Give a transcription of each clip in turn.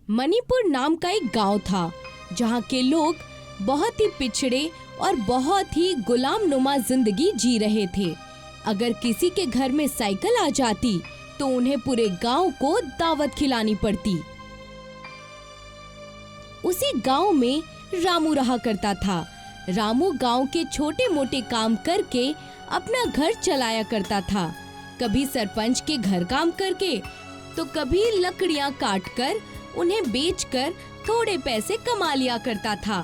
मणिपुर नाम का एक गांव था जहां के लोग बहुत ही पिछड़े और बहुत ही गुलामनुमा जिंदगी जी रहे थे। अगर किसी के घर में साइकिल आ जाती तो उन्हें पूरे गांव को दावत खिलानी पड़ती। उसी गांव में रामू रहा करता था। रामू गांव के छोटे मोटे काम करके अपना घर चलाया करता था। कभी सरपंच के घर काम करके तो कभी लकड़ियां काटकर उन्हें बेचकर थोड़े पैसे कमा लिया करता था।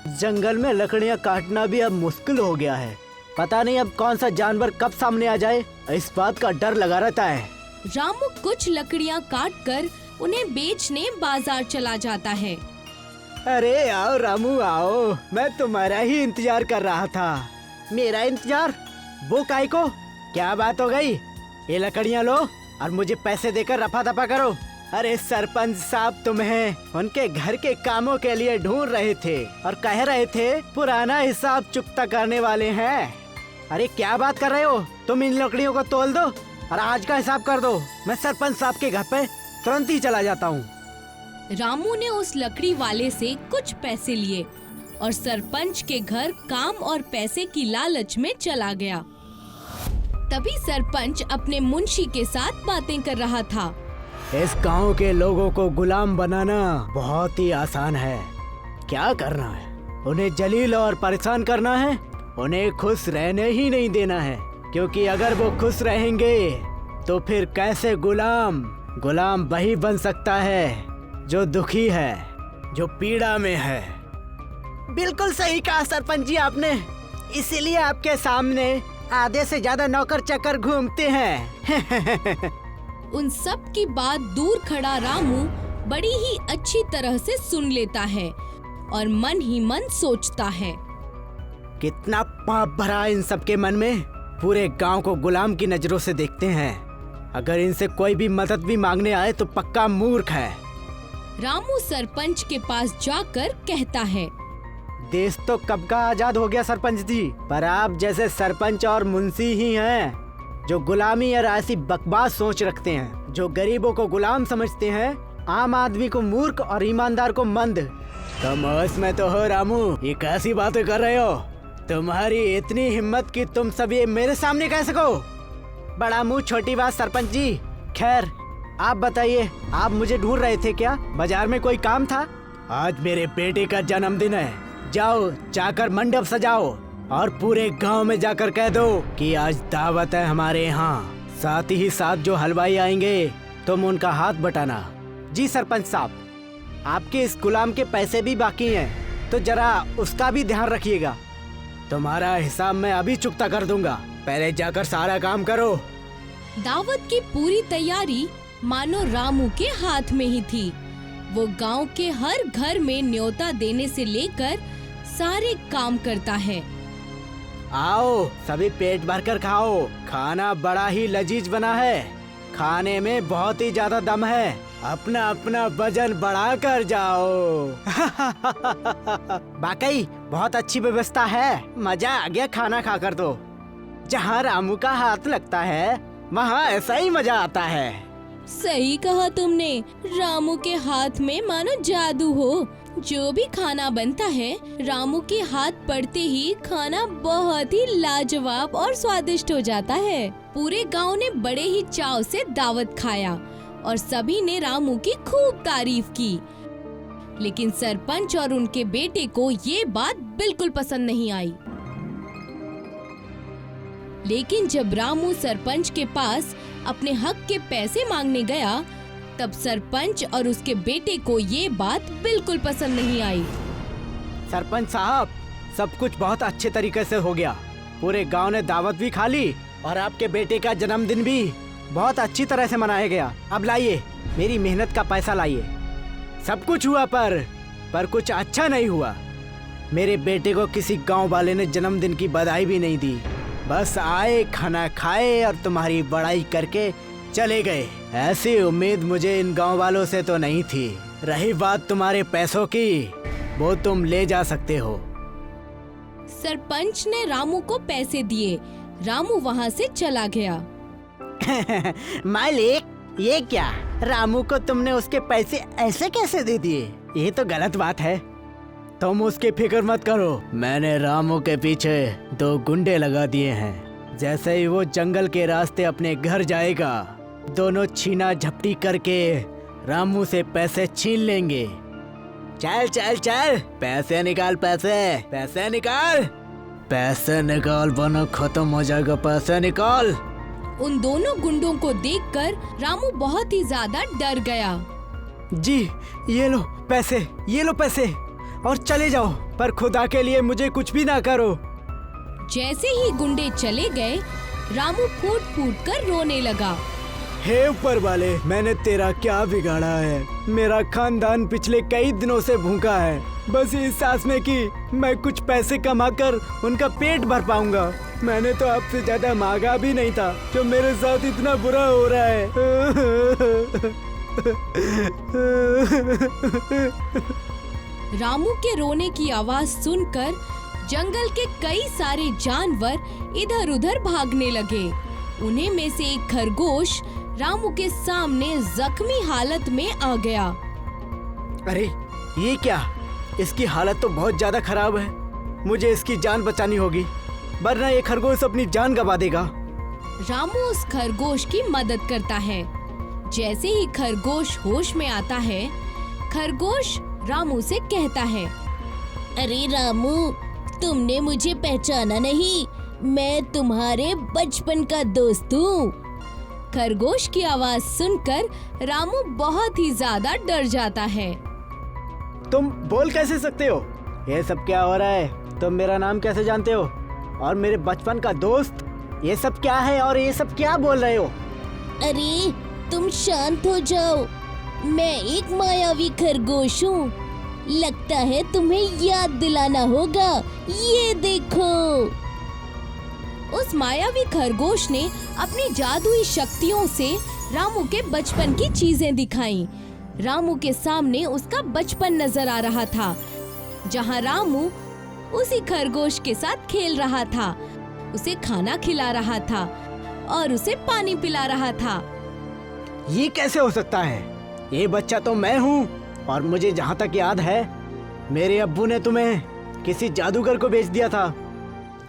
जंगल में लकड़ियां काटना भी अब मुश्किल हो गया है। पता नहीं अब कौन सा जानवर कब सामने आ जाए, इस बात का डर लगा रहता है। रामू कुछ लकड़ियां काटकर उन्हें बेचने बाजार चला जाता है। अरे आओ रामू आओ, मैं तुम्हारा ही इंतजार कर रहा था। मेरा इंतजार? वो काहे को? क्या बात हो गई? ये लकड़ियां लो और मुझे पैसे देकर रफा दफा करो। अरे सरपंच साहब तुम्हें उनके घर के कामों के लिए ढूंढ रहे थे और कह रहे थे पुराना हिसाब चुकता करने वाले हैं। अरे क्या बात कर रहे हो? तुम इन लकड़ियों को तोल दो और आज का हिसाब कर दो। मैं सरपंच साहब के घर पे तुरंत ही चला जाता हूँ। रामू ने उस लकड़ी वाले से कुछ पैसे लिए और सरपंच के घर काम और पैसे की लालच में चला गया। तभी सरपंच अपने मुंशी के साथ बातें कर रहा था। इस गांव के लोगों को गुलाम बनाना बहुत ही आसान है। क्या करना है? उन्हें जलील और परेशान करना है। उन्हें खुश रहने ही नहीं देना है, क्योंकि अगर वो खुश रहेंगे तो फिर कैसे गुलाम वही बन सकता है जो दुखी है, जो पीड़ा में है। बिल्कुल सही कहा सरपंच जी आपने। इसीलिए आपके सामने आधे से ज्यादा नौकर चाकर घूमते हैं। उन सब की बात दूर खड़ा रामू बड़ी ही अच्छी तरह से सुन लेता है और मन ही मन सोचता है, कितना पाप भरा इन सब के मन में। पूरे गांव को गुलाम की नजरों से देखते हैं। अगर इनसे कोई भी मदद भी मांगने आए तो पक्का मूर्ख है। रामू सरपंच के पास जाकर कहता है, देश तो कब का आजाद हो गया सरपंच जी, पर आप जैसे सरपंच और मुंशी ही हैं जो गुलामी और ऐसी बकवास सोच रखते हैं, जो गरीबों को गुलाम समझते हैं, आम आदमी को मूर्ख और ईमानदार को मंद। तुम होश में तो हो रामू, ये कैसी बातें कर रहे हो? तुम्हारी इतनी हिम्मत कि तुम सब ये मेरे सामने कह सको? बड़ा मुंह छोटी बात सरपंच जी। खैर आप बताइए, आप मुझे ढूंढ रहे थे क्या? बाजार में कोई काम था? आज मेरे बेटे का जन्मदिन है, जाओ जाकर मंडप सजाओ और पूरे गांव में जाकर कह दो कि आज दावत है हमारे यहाँ। साथ ही साथ जो हलवाई आएंगे तुम उनका हाथ बटाना। जी सरपंच साहब, आपके इस गुलाम के पैसे भी बाकी हैं, तो जरा उसका भी ध्यान रखिएगा। तुम्हारा हिसाब मैं अभी चुकता कर दूंगा, पहले जाकर सारा काम करो। दावत की पूरी तैयारी मानो रामू के हाथ में ही थी। वो गांव के हर घर में न्योता देने से लेकर सारे काम करता है। आओ सभी पेट भरकर खाओ, खाना बड़ा ही लजीज बना है, खाने में बहुत ही ज्यादा दम है। अपना अपना वजन बढ़ा कर जाओ। वाकई बहुत अच्छी व्यवस्था है, मजा आ गया खाना खाकर तो। जहाँ रामू का हाथ लगता है वहाँ ऐसा ही मजा आता है। सही कहा तुमने, रामू के हाथ में मानो जादू हो। जो भी खाना बनता है रामू के हाथ पड़ते ही खाना बहुत ही लाजवाब और स्वादिष्ट हो जाता है। पूरे गांव ने बड़े ही चाव से दावत खाया और सभी ने रामू की खूब तारीफ की। लेकिन सरपंच और उनके बेटे को ये बात बिल्कुल पसंद नहीं आई। लेकिन जब रामू सरपंच के पास अपने हक के पैसे मांगने गया, तब सरपंच और उसके बेटे को ये बात बिल्कुल पसंद नहीं आई। सरपंच साहब, सब कुछ बहुत अच्छे तरीके से हो गया। पूरे गांव ने दावत भी खा ली और आपके बेटे का जन्मदिन भी बहुत अच्छी तरह से मनाया गया। अब लाइए मेरी मेहनत का पैसा लाइए। सब कुछ हुआ पर कुछ अच्छा नहीं हुआ। मेरे बेटे को किसी गांव वाले ने जन्मदिन की बधाई भी नहीं दी। बस आए, खाना खाए और तुम्हारी बड़ाई करके चले गए। ऐसी उम्मीद मुझे इन गांव वालों से तो नहीं थी। रही बात तुम्हारे पैसों की, वो तुम ले जा सकते हो। सरपंच ने रामू को पैसे दिए। रामू वहाँ से चला गया। मालिक, ये क्या? रामू को तुमने उसके पैसे ऐसे कैसे दे दिए? ये तो गलत बात है। तुम उसकी फिक्र मत करो, मैंने रामू के पीछे 2 गुंडे लगा दिए हैं। जैसे ही वो जंगल के रास्ते अपने घर जाएगा, दोनों छीना झपटी करके रामू से पैसे छीन लेंगे। चल चल चल, पैसे निकाल, पैसे निकाल, पैसे निकाल, वरना खत्म हो जाएगा, पैसे निकाल। उन दोनों गुंडों को देखकर रामू बहुत ही ज्यादा डर गया। जी ये लो पैसे, ये लो पैसे, और चले जाओ, पर खुदा के लिए मुझे कुछ भी ना करो। जैसे ही गुंडे चले गए, रामू फूट फूट कर रोने लगा। हे ऊपर वाले, मैंने तेरा क्या बिगाड़ा है? मेरा खानदान पिछले कई दिनों से भूखा है, बस इस आस में कि मैं कुछ पैसे कमाकर उनका पेट भर पाऊंगा। मैंने तो आपसे ज्यादा मांगा भी नहीं था, जो मेरे साथ इतना बुरा हो रहा है। रामू के रोने की आवाज सुनकर जंगल के कई सारे जानवर इधर उधर भागने लगे। उन्हीं में से एक खरगोश रामू के सामने जख्मी हालत में आ गया। अरे ये क्या? इसकी हालत तो बहुत ज्यादा खराब है। मुझे इसकी जान बचानी होगी, वरना ये खरगोश अपनी जान गंवा देगा। रामू उस खरगोश की मदद करता है। जैसे ही खरगोश होश में आता है, खरगोश रामू से कहता है, अरे रामू, तुमने मुझे पहचाना नहीं, मैं तुम्हारे बचपन का दोस्त हूँ। खरगोश की आवाज सुनकर रामू बहुत ही ज्यादा डर जाता है। तुम बोल कैसे सकते हो? ये सब क्या हो रहा है? तुम मेरा नाम कैसे जानते हो? और मेरे बचपन का दोस्त? ये सब क्या है और ये सब क्या बोल रहे हो? अरे तुम शांत हो जाओ, मैं एक मायावी खरगोश हूँ। लगता है तुम्हें याद दिलाना होगा, ये देखो। उस मायावी खरगोश ने अपनी जादुई शक्तियों से रामू के बचपन की चीजें दिखाईं। रामू के सामने उसका बचपन नजर आ रहा था, जहाँ रामू उसी खरगोश के साथ खेल रहा था, उसे खाना खिला रहा था और उसे पानी पिला रहा था। ये कैसे हो सकता है? ये बच्चा तो मैं हूँ, और मुझे जहाँ तक याद है, मेरे अब्बू ने तुम्हें किसी जादूगर को बेच दिया था।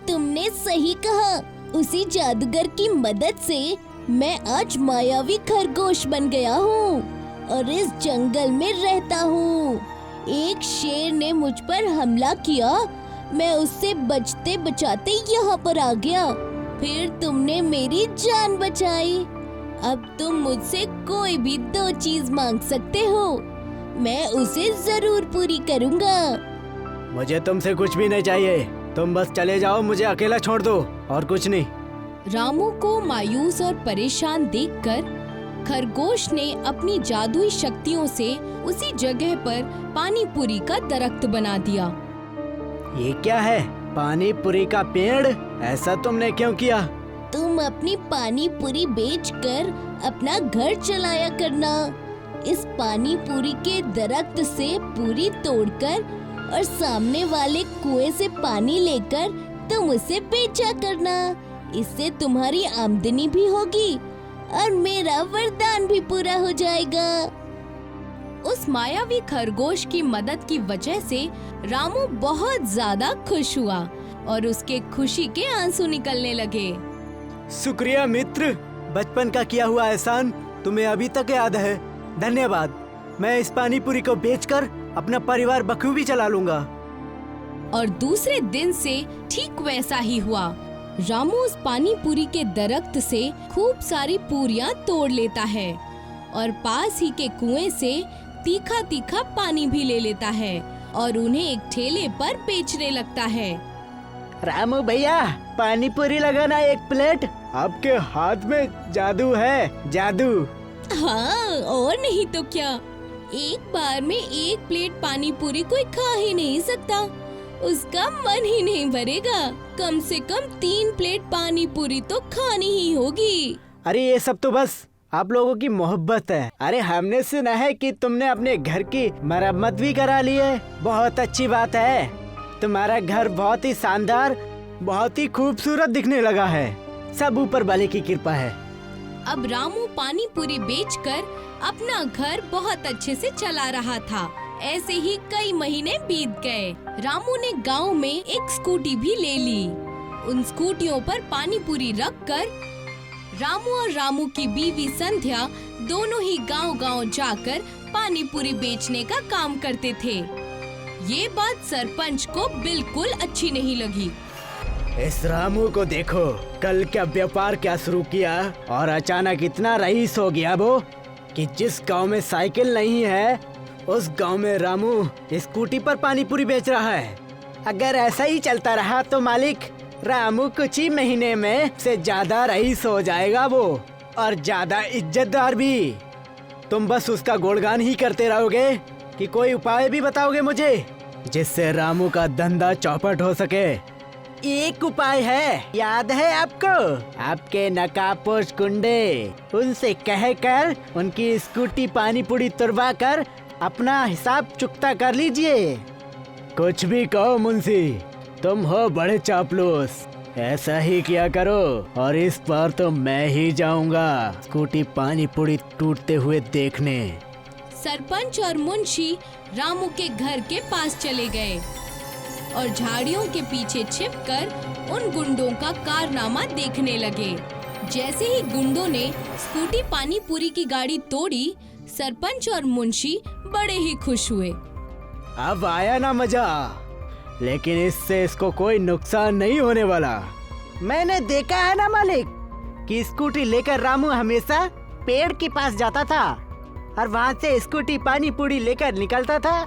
तुमने सही कहा, उसी जादूगर की मदद से मैं आज मायावी खरगोश बन गया हूँ और इस जंगल में रहता हूँ। एक शेर ने मुझ पर हमला किया, मैं उससे बचते बचाते यहाँ पर आ गया, फिर तुमने मेरी जान बचाई। अब तुम मुझसे कोई भी 2 चीज मांग सकते हो, मैं उसे जरूर पूरी करूँगा। मुझे तुमसे कुछ भी नहीं चाहिए, तुम बस चले जाओ, मुझे अकेला छोड़ दो, और कुछ नहीं। रामू को मायूस और परेशान देखकर खरगोश ने अपनी जादुई शक्तियों से उसी जगह पर पानी पूरी का दरख्त बना दिया। ये क्या है? पानी पूरी का पेड़? ऐसा तुमने क्यों किया? तुम अपनी पानी पूरी बेचकर अपना घर चलाया करना। इस पानी पूरी के दरख्त से पूरी तोड़कर और सामने वाले कुएं से पानी लेकर तुम उसे बेचा करना। इससे तुम्हारी आमदनी भी होगी और मेरा वरदान भी पूरा हो जाएगा। उस मायावी खरगोश की मदद की वजह से रामू बहुत ज्यादा खुश हुआ और उसके खुशी के आंसू निकलने लगे। शुक्रिया मित्र, बचपन का किया हुआ एहसान तुम्हें अभी तक याद है। धन्यवाद। मैं इस पानी पूरी को बेचकर अपना परिवार बखूबी चला लूंगा। और दूसरे दिन से ठीक वैसा ही हुआ। रामू उस पानी पूरी के दरख्त से खूब सारी पूरियां तोड़ लेता है और पास ही के कुएं से तीखा तीखा पानी भी ले लेता है और उन्हें एक ठेले पर बेचने लगता है। रामू भैया, पानी पूरी लगाना 1 प्लेट। आपके हाथ में जादू है, जादू। हाँ, और नहीं तो क्या। एक बार में 1 प्लेट पानी पूरी कोई खा ही नहीं सकता, उसका मन ही नहीं भरेगा। कम से कम 3 प्लेट पानी पूरी तो खानी ही होगी। अरे ये सब तो बस आप लोगों की मोहब्बत है। अरे हमने सुना है कि तुमने अपने घर की मरम्मत भी करा ली है। बहुत अच्छी बात है। तुम्हारा घर बहुत ही शानदार, बहुत ही खूबसूरत दिखने लगा है। सब ऊपर वाले की कृपा है। अब रामू पानी पूरी बेचकर अपना घर बहुत अच्छे से चला रहा था। ऐसे ही कई महीने बीत गए। रामू ने गांव में एक स्कूटी भी ले ली। उन स्कूटियों पर पानी पूरी रखकर रामू और रामू की बीवी संध्या दोनों ही गांव-गांव जाकर पानी पूरी बेचने का काम करते थे। ये बात सरपंच को बिल्कुल अच्छी नहीं लगी। इस रामू को देखो, कल क्या व्यापार क्या शुरू किया और अचानक इतना रईस हो गया वो कि जिस गांव में साइकिल नहीं है उस गांव में रामू स्कूटी पर पानी पूरी बेच रहा है। अगर ऐसा ही चलता रहा तो मालिक, रामू कुछ ही महीने में से ज्यादा रईस हो जाएगा वो, और ज्यादा इज्जतदार भी। तुम बस उसका गुणगान ही करते रहोगे कि कोई उपाय भी बताओगे मुझे जिससे रामू का धंधा चौपट हो सके। एक उपाय है, याद है आपको? आपके नकाबपोश गुंडे, उनसे कहकर उनकी स्कूटी पानी पूरी तुड़वा कर अपना हिसाब चुकता कर लीजिए। कुछ भी कहो मुंशी, तुम हो बड़े चापलूस। ऐसा ही किया करो और इस बार तो मैं ही जाऊंगा स्कूटी पानी पूरी टूटते हुए देखने। सरपंच और मुंशी रामू के घर के पास चले गए और झाड़ियों के पीछे छिपकर उन गुंडों का कारनामा देखने लगे। जैसे ही गुंडों ने स्कूटी पानी पूरी की गाड़ी तोड़ी, सरपंच और मुंशी बड़े ही खुश हुए। अब आया ना मजा, लेकिन इससे इसको कोई नुकसान नहीं होने वाला। मैंने देखा है ना मालिक कि स्कूटी लेकर रामू हमेशा पेड़ के पास जाता था और वहाँ से स्कूटी पानी पूरी लेकर निकलता था।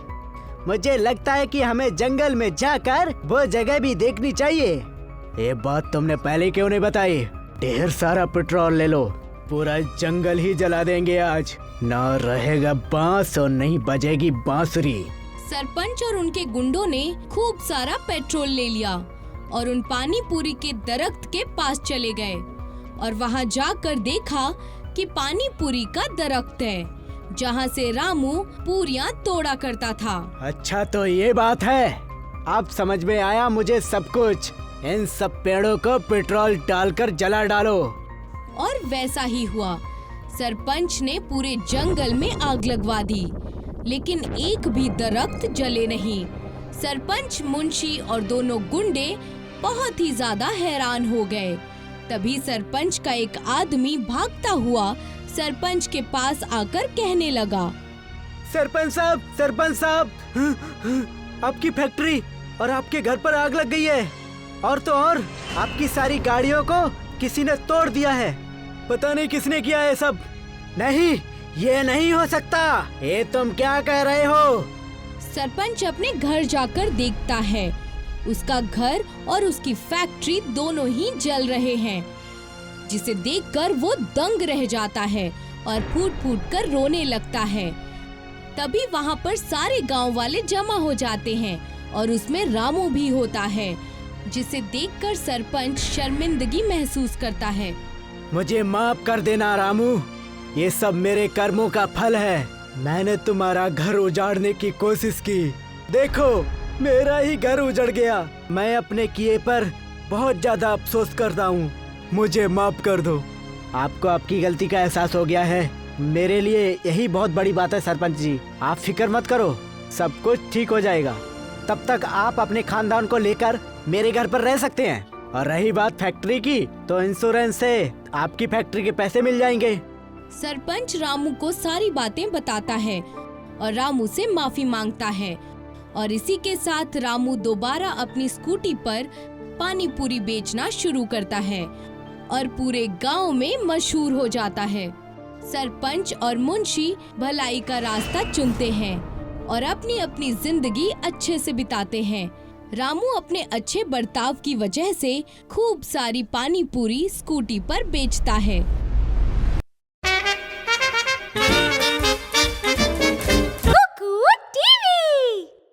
मुझे लगता है कि हमें जंगल में जाकर वो जगह भी देखनी चाहिए। ये बात तुमने पहले क्यों नहीं बताई? ढेर सारा पेट्रोल ले लो, पूरा जंगल ही जला देंगे आज। ना रहेगा बांस और नहीं बजेगी बांसुरी। सरपंच और उनके गुंडों ने खूब सारा पेट्रोल ले लिया और उन पानी पूरी के दरख्त के पास चले गए और वहाँ जाकर देखा कि पानी पूरी का दरख्त है जहाँ से रामू पूरियाँ तोड़ा करता था। अच्छा तो ये बात है, अब समझ में आया मुझे सब कुछ। इन सब पेड़ों को पेट्रोल डालकर जला डालो। और वैसा ही हुआ। सरपंच ने पूरे जंगल में आग लगवा दी, लेकिन एक भी दरख्त जले नहीं। सरपंच, मुंशी और दोनों गुंडे बहुत ही ज्यादा हैरान हो गए। तभी सरपंच का एक आदमी भागता हुआ सरपंच के पास आकर कहने लगा, सरपंच साहब, आपकी फैक्ट्री और आपके घर पर आग लग गई है, और तो और आपकी सारी गाड़ियों को किसी ने तोड़ दिया है। पता नहीं किसने किया है सब। नहीं, ये नहीं हो सकता। ये तुम क्या कह रहे हो? सरपंच अपने घर जाकर देखता है, उसका घर और उसकी फैक्ट्री दोनों ही जल रहे हैं, जिसे देखकर वो दंग रह जाता है और फूट-फूट कर रोने लगता है। तभी वहाँ पर सारे गांव वाले जमा हो जाते हैं और उसमें रामू भी होता है, जिसे देखकर सरपंच शर्मिंदगी महसूस करता है। मुझे माफ कर देना रामू, ये सब मेरे कर्मों का फल है। मैंने तुम्हारा घर उजाड़ने की कोशिश की, देखो मेरा ही घर उजड़ गया। मैं अपने किए पर बहुत ज्यादा अफसोस करता हूँ, मुझे माफ कर दो। आपको आपकी गलती का एहसास हो गया है, मेरे लिए यही बहुत बड़ी बात है सरपंच जी। आप फिक्र मत करो, सब कुछ ठीक हो जाएगा। तब तक आप अपने खानदान को लेकर मेरे घर पर रह सकते हैं। और रही बात फैक्ट्री की, तो इंश्योरेंस से आपकी फैक्ट्री के पैसे मिल जाएंगे। सरपंच रामू को सारी बातें बताता है और रामू से माफी मांगता है, और इसी के साथ रामू दोबारा अपनी स्कूटी पर पानी पूरी बेचना शुरू करता है और पूरे गांव में मशहूर हो जाता है। सरपंच और मुंशी भलाई का रास्ता चुनते हैं और अपनी अपनी जिंदगी अच्छे से बिताते हैं। रामू अपने अच्छे बर्ताव की वजह से खूब सारी पानी पूरी स्कूटी पर बेचता है।